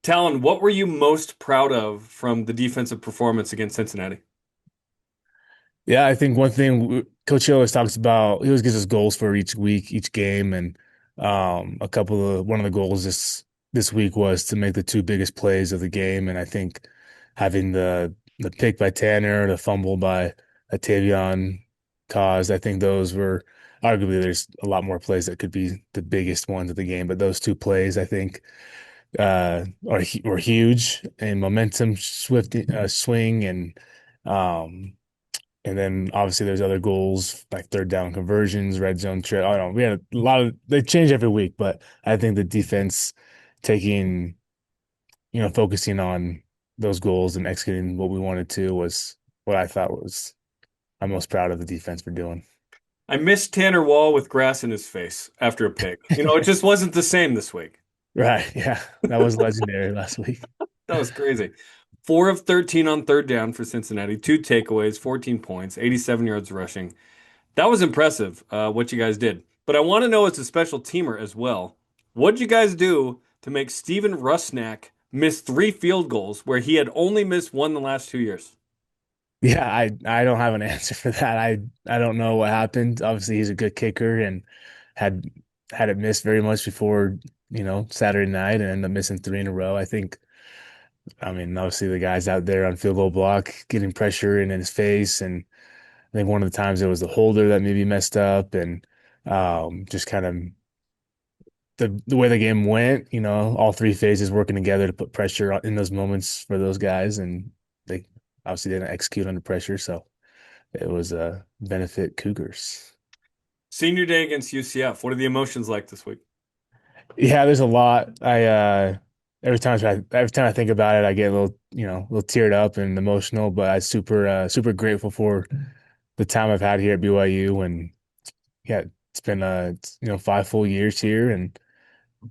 Talon, what were you most proud of from the defensive performance against Cincinnati? Yeah, I think one thing Coach Hill always talks about, he always gives us goals for each week, each game, and one of the goals this week was to make the two biggest plays of the game, and I think having the pick by Tanner, the fumble by Tavion caused, I think those were arguably there's a lot more plays that could be the biggest ones of the game, but those two plays I think were huge and momentum swift swing um and then obviously there's other goals like third down conversions, red zone trip. I don't know. We had a lot of they change every week, but I think the defense taking, focusing on those goals and executing what we wanted to was what I thought was I'm most proud of the defense for doing. I missed Tanner Wall with grass in his face after a pick. It just wasn't the same this week. Right. Yeah. That was legendary last week. That was crazy. 4 of 13 on third down for Cincinnati, two takeaways, 14 points, 87 yards rushing. That was impressive, what you guys did. But I want to know as a special teamer as well, what did you guys do to make Steven Rusnak miss three field goals where he had only missed one the last 2 years? Yeah, I don't have an answer for that. I don't know what happened. Obviously, he's a good kicker and had had it missed very much before, Saturday night and ended up missing three in a row. I mean, obviously the guys out there on field goal block getting pressure in his face, and I think one of the times it was the holder that maybe messed up, and just kind of the way the game went. All three phases working together to put pressure in those moments for those guys, and they obviously didn't execute under pressure, so it was a benefit Cougars. Senior day against UCF. What are the emotions like this week? Yeah, there's a lot. I every time I think about it, I get a little, a little teared up and emotional, but I super grateful for the time I've had here at BYU. And yeah, it's been 5 full years here, and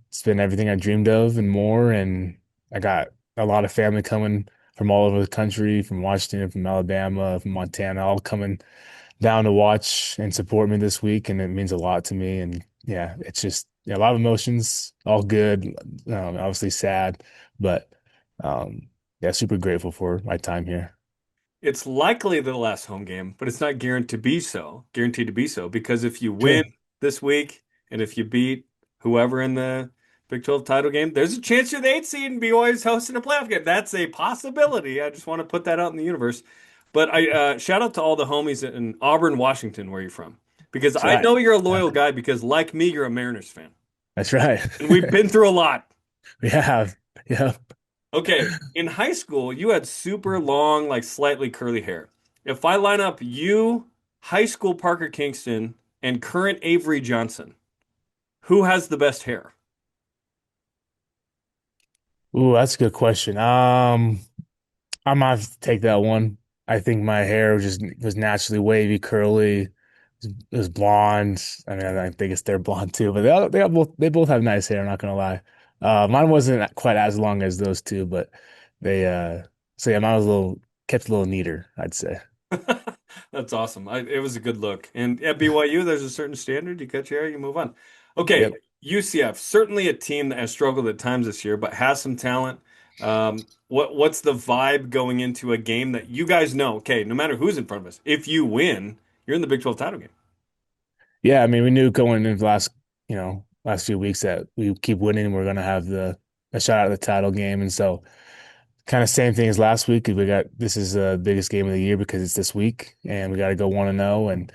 it's been everything I dreamed of and more. And I got a lot of family coming from all over the country, from Washington, from Alabama, from Montana, all coming down to watch and support me this week, and it means a lot to me. And yeah, it's just, a lot of emotions, all good, obviously sad, but yeah, super grateful for my time here. It's likely the last home game, but it's not guaranteed to be so, because if you win Sure. this week and if you beat whoever in the Big 12 title game, there's a chance you're the eighth seed and BYU's hosting a playoff game. That's a possibility. I just want to put that out in the universe. But I shout out to all the homies in Auburn, Washington, where you're from, because That's I right. know you're a Yeah, loyal guy because, like me, you're a Mariners fan. that's right. And we've been through a lot. We have, yeah. Okay, in high school, you had super long, like slightly curly hair. If I line up you, high school Parker Kingston, and current Avery Johnson, who has the best hair? Ooh, that's a good question. I might have to take that one. I think my hair just was naturally wavy, curly. It was blonde. I mean, I think it's their blonde too, but they both have nice hair. I'm not gonna lie. Mine wasn't quite as long as those two, but they so yeah, mine was kept a little neater, I'd say. That's awesome. It was a good look. And at BYU, there's a certain standard. You cut your hair, you move on. Okay, Yep. UCF, certainly a team that has struggled at times this year, but has some talent. What's the vibe going into a game that you guys know? Okay, no matter who's in front of us, if you win, you're in the Big 12 title game. Yeah, I mean, we knew going into the last few weeks that we keep winning, we're gonna have the a shot at the title game, and so kind of same thing as last week. This is the biggest game of the year because it's this week, and we got to go 1-0, and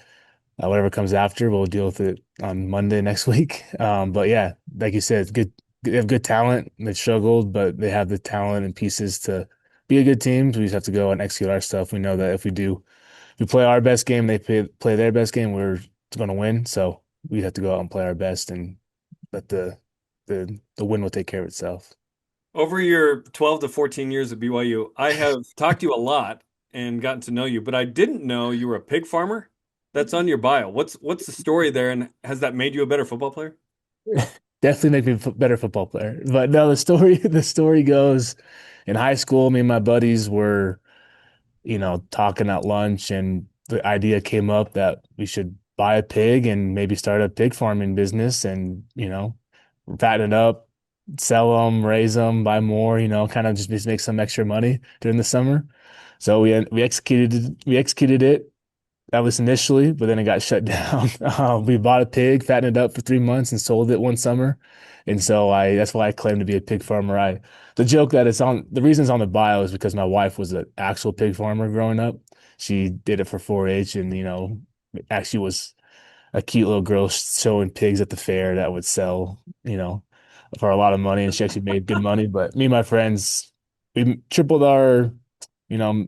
whatever comes after, we'll deal with it on Monday next week. But yeah, like you said, it's good. They have good talent. They struggled, but they have the talent and pieces to be a good team. So we just have to go and execute our stuff. We know that if we play our best game, they play their best game, we're going to win. So we have to go out and play our best and let the win will take care of itself. Over your 12 to 14 years at BYU, I have talked to you a lot and gotten to know you, but I didn't know you were a pig farmer. That's on your bio. What's the story there, and has that made you a better football player? Definitely make me a better football player. But no, the story goes in high school, me and my buddies were, talking at lunch, and the idea came up that we should buy a pig and maybe start a pig farming business and, fatten it up. sell them, raise them, buy more, kind of just make some extra money during the summer. So we executed it at least initially, but then it got shut down. We bought a pig, fattened it up for 3 months, and sold it one summer. And so I that's why I claim to be a pig farmer. The joke that it's on the reason it's on the bio is because my wife was an actual pig farmer growing up. She did it for 4-H and actually was a cute little girl showing pigs at the fair that would sell, for a lot of money, and she actually made good money. But me and my friends, we tripled our, you know,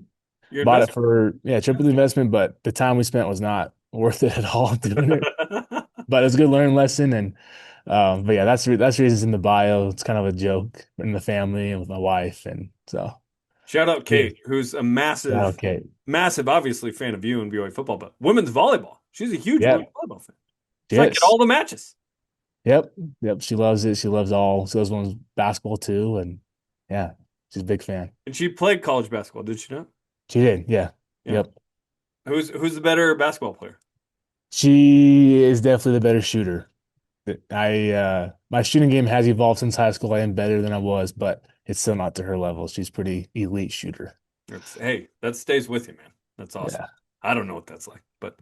Your bought it investment. for, yeah, triple the investment, but the time we spent was not worth it at all doing it. But it was a good learning lesson, and but yeah, that's reasons in the bio. It's kind of a joke in the family and with my wife, and so Shout out yeah, Kate, who's a yeah, massive, okay, massive, obviously fan of you and BYU football, but women's volleyball. She's a huge yeah, women's volleyball fan. She's like at yes, all the matches. yep, yep. She loves it. She loves women's basketball too, and yeah, she's a big fan. And she played college basketball, did she not? She did, yeah, Yeah. yep. Who's the better basketball player? She is definitely the better shooter. My shooting game has evolved since high school. I am better than I was, but it's still not to her level. She's pretty elite shooter. Hey, that stays with you, man. That's awesome. Yeah. I don't know what that's like, but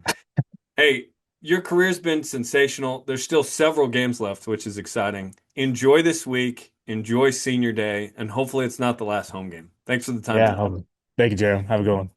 hey, your career's been sensational. There's still several games left, which is exciting. Enjoy this week, enjoy senior day, and hopefully it's not the last home game. Thanks for the time Yeah. today. Thank you, Jeremy. Have a good one.